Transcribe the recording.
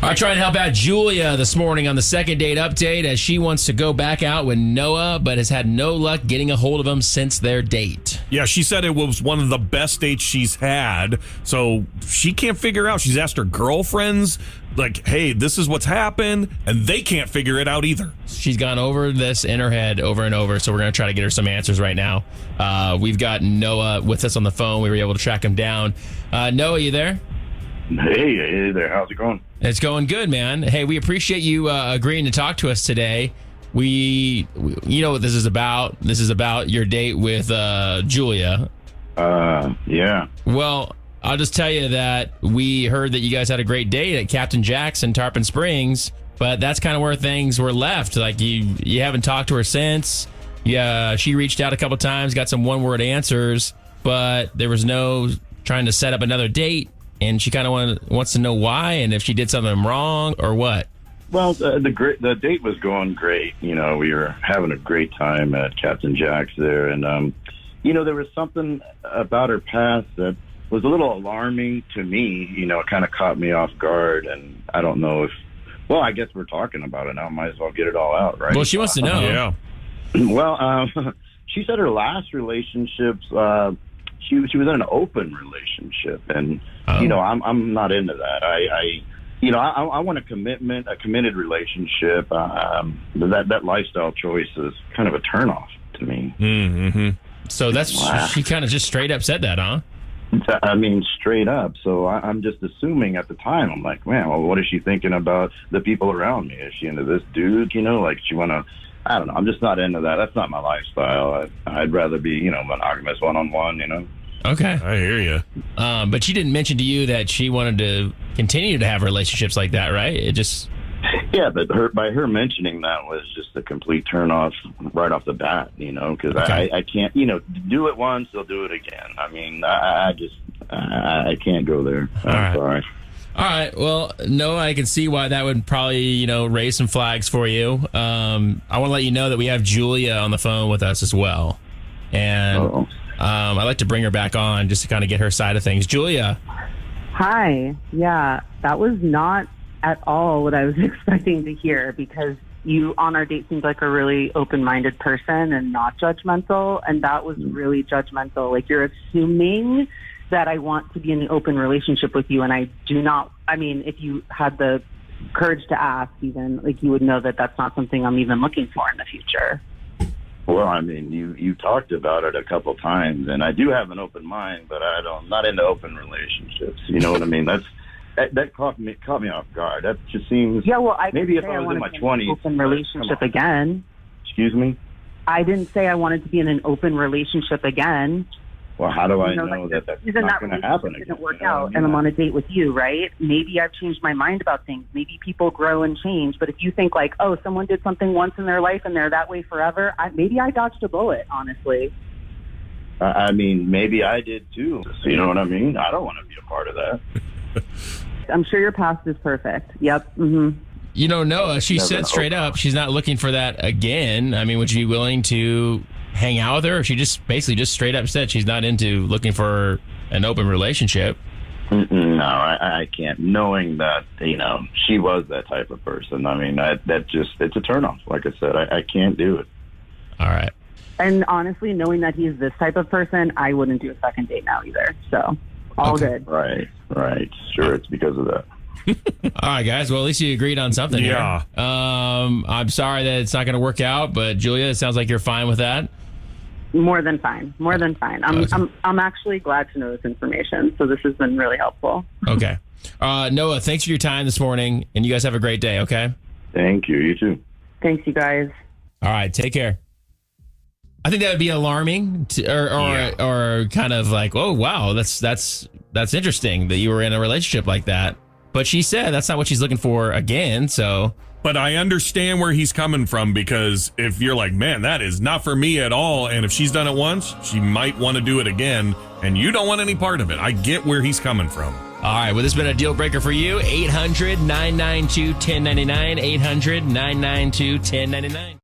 I'll try and help out Julia this morning on the second date update as she wants to go back out with Noah, but has had no luck getting a hold of him since their date. Yeah, she said it was one of the best dates she's had, so she can't figure out. She's asked her girlfriends, like, hey, this is what's happened, and they can't figure it out either. She's gone over this in her head over and over, so we're going to try to get her some answers right now. We've got Noah with us on the phone. We were able to track him down. Noah, you there? Hey there. How's it going? It's going good, man. Hey, we appreciate you agreeing to talk to us today. We you know what this is about. This is about your date with Julia. Yeah. Well, I'll just tell you that we heard that you guys had a great date at Captain Jack's in Tarpon Springs, but that's kind of where things were left. Like you haven't talked to her since. Yeah, she reached out a couple times, got some one-word answers, but there was no trying to set up another date. And she kind of wants to know why and if she did something wrong or what. Well, the date was going great. You know, we were having a great time at Captain Jack's there. And, you know, there was something about her past that was a little alarming to me. You know, it kind of caught me off guard. And I don't know if, well, I guess we're talking about it now. Might as well get it all out, right? Well, she wants to know. Yeah. Well, she said her last relationships, she was in an open relationship, and you know, I'm not into that. I want a committed relationship. That lifestyle choice is kind of a turnoff to me. Mm-hmm. So she kind of just straight up said that, huh? I mean, straight up. So I'm just assuming at the time. I'm like, man, well, what is she thinking about the people around me? Is she into this dude? You know, like she want to. I don't know. I'm just not into that. That's not my lifestyle. I'd rather be, you know, monogamous one-on-one, you know. Okay. I hear you. But she didn't mention to you that she wanted to continue to have relationships like that, right? It just... Yeah, but by her mentioning that was just a complete turn-off right off the bat, you know, because Okay. I can't, you know, do it once, they'll do it again. I mean, I can't go there. I'm sorry. All right. Well, no, I can see why that would probably, you know, raise some flags for you. I want to let you know that we have Julia on the phone with us as well. And I'd like to bring her back on just to kind of get her side of things. Julia. Hi. Yeah, that was not at all what I was expecting to hear, because you on our date seemed like a really open-minded person and not judgmental. And that was really judgmental. Like, you're assuming that I want to be in an open relationship with you, and I do not. I mean, if you had the courage to ask, even, like, you would know that that's not something I'm even looking for in the future. Well, I mean, you talked about it a couple times, and I do have an open mind, but I'm not into open relationships. You know what I mean? That caught me off guard. That just seems. Yeah, well, maybe if I was in my 20s, open relationship again. Excuse me? I didn't say I wanted to be in an open relationship again. Well, how do I know like, that that's even not that going to happen again? Didn't work You know what I out, mean? and I'm on a date with you, right? Maybe I've changed my mind about things. Maybe people grow and change. But if you think like, oh, someone did something once in their life and they're that way forever, maybe I dodged a bullet, honestly. I mean, maybe I did too. So, you know what I mean? I don't want to be a part of that. I'm sure your past is perfect. Yep. Mm-hmm. You know, Noah, she said straight up she's not looking for that again. I mean, would you be willing to hang out with her? Or she just basically just straight up said she's not into looking for an open relationship. No, I can't. Knowing that, you know, she was that type of person. I mean, it's a turnoff. Like I said, I can't do it. All right. And honestly, knowing that he's this type of person, I wouldn't do a second date now either. So, all good. Right. Sure, it's because of that. All right, guys. Well, at least you agreed on something. Yeah. Here. I'm sorry that it's not going to work out, but Julia, it sounds like you're fine with that. More than fine. I'm actually glad to know this information. So this has been really helpful. Okay. Noah, thanks for your time this morning, and you guys have a great day. Okay. Thank you. You too. Thanks, you guys. All right. Take care. I think that would be alarming, or kind of like, oh wow, that's interesting that you were in a relationship like that. But she said that's not what she's looking for again. So, But I understand where he's coming from, because if you're like, man, that is not for me at all, and if she's done it once, she might want to do it again, and you don't want any part of it. I get where he's coming from. all right. Well, this has been a deal breaker for you. 800-992-1099. 800-992-1099.